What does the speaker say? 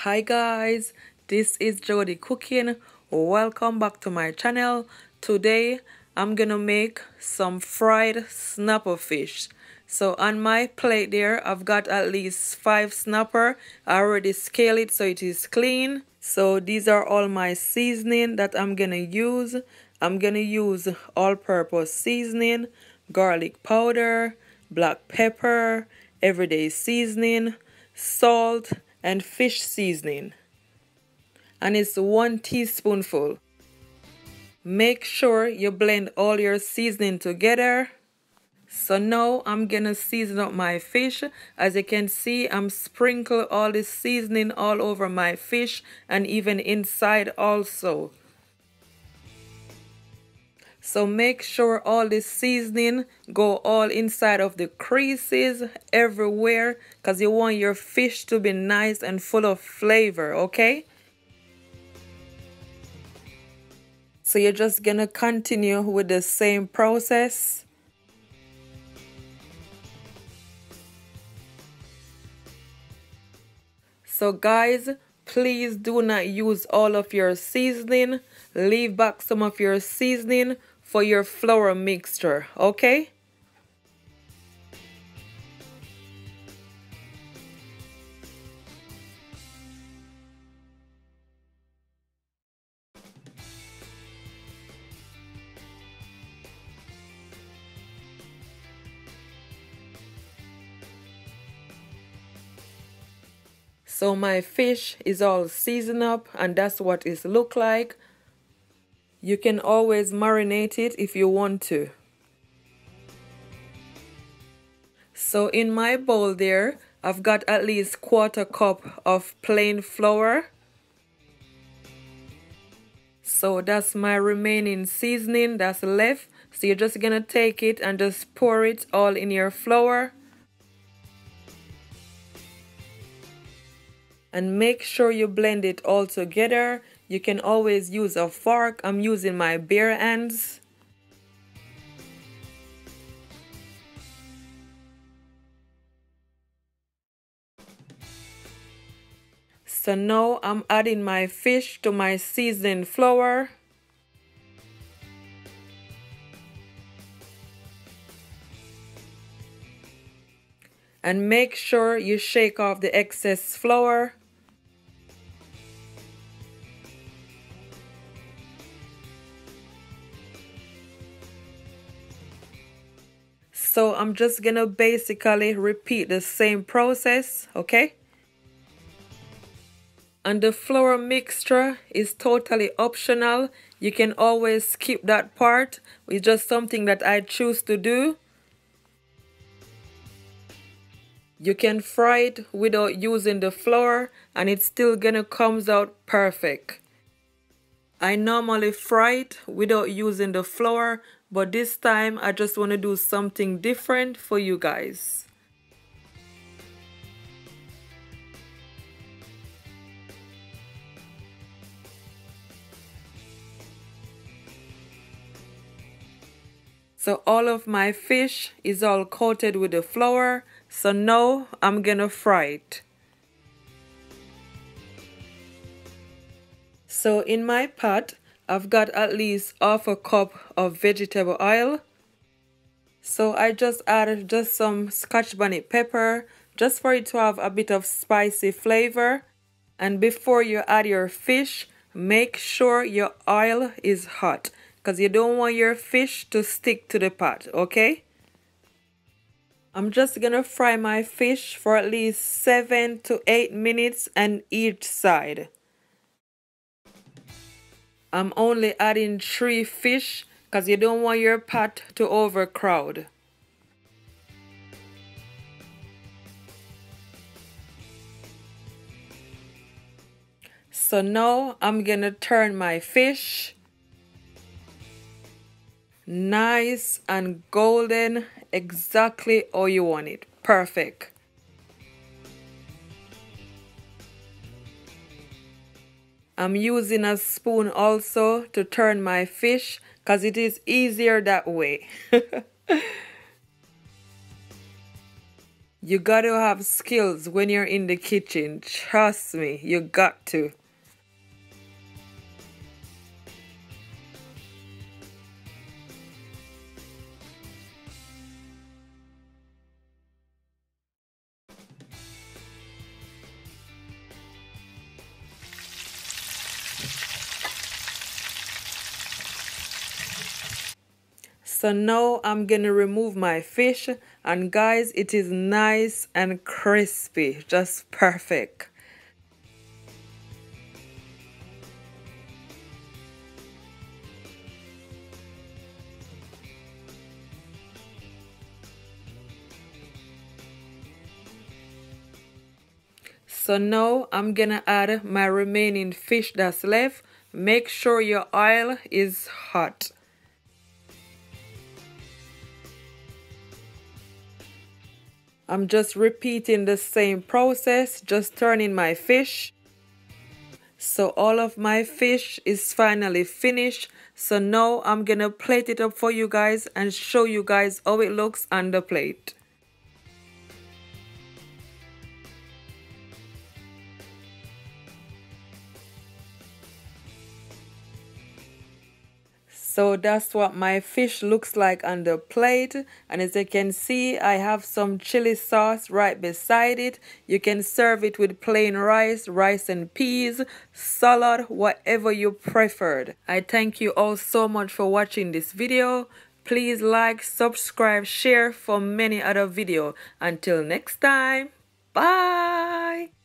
Hi guys, this is Jody cooking. Welcome back to my channel. Today I'm gonna make some fried snapper fish. So on my plate there I've got at least 5 snapper. I already scaled it so it is clean. So these are all my seasoning that I'm gonna use. I'm gonna use all-purpose seasoning, garlic powder, black pepper, everyday seasoning, salt, and fish seasoning. And it's 1 teaspoonful. Make sure you blend all your seasoning together. So now I'm gonna season up my fish. As you can see, I'm sprinkling all this seasoning all over my fish and even inside also. So make sure all this seasoning go all inside of the creases everywhere, because you want your fish to be nice and full of flavor, okay? So you're just gonna continue with the same process. So guys, please do not use all of your seasoning. Leave back some of your seasoning for your flour mixture, okay? So my fish is all seasoned up and that's what it looks like. You can always marinate it if you want to. So in my bowl there, I've got at least 1/4 cup of plain flour. So that's my remaining seasoning that's left. So you're just gonna take it and just pour it all in your flour. And make sure you blend it all together. You can always use a fork. I'm using my bare hands. So now I'm adding my fish to my seasoning flour. And make sure you shake off the excess flour. So I'm just gonna basically repeat the same process, okay? And the flour mixture is totally optional. You can always skip that part. It's just something that I choose to do. You can fry it without using the flour and it's still gonna comes out perfect. I normally fry it without using the flour, but this time I just want to do something different for you guys. So all of my fish is all coated with the flour, so now I'm gonna fry it. So in my pot, I've got at least 1/2 cup of vegetable oil. So I just added just some Scotch bonnet pepper, just for it to have a bit of spicy flavor. And before you add your fish, make sure your oil is hot, because you don't want your fish to stick to the pot, okay? I'm just gonna fry my fish for at least 7 to 8 minutes on each side. I'm only adding 3 fish because you don't want your pot to overcrowd. So now I'm gonna turn my fish nice and golden, exactly how you want it. Perfect. I'm using a spoon also to turn my fish because it is easier that way. You gotta have skills when you're in the kitchen. Trust me, you got to. So now I'm gonna remove my fish, and guys, it is nice and crispy, just perfect. So now I'm gonna add my remaining fish that's left. Make sure your oil is hot. I'm just repeating the same process, just turning my fish. So all of my fish is finally finished. So now I'm gonna plate it up for you guys and show you guys how it looks on the plate. So that's what my fish looks like on the plate, and as you can see, I have some chili sauce right beside it. You can serve it with plain rice, rice and peas, salad, whatever you preferred. I thank you all so much for watching this video. Please like, subscribe, share for many other videos. Until next time, bye!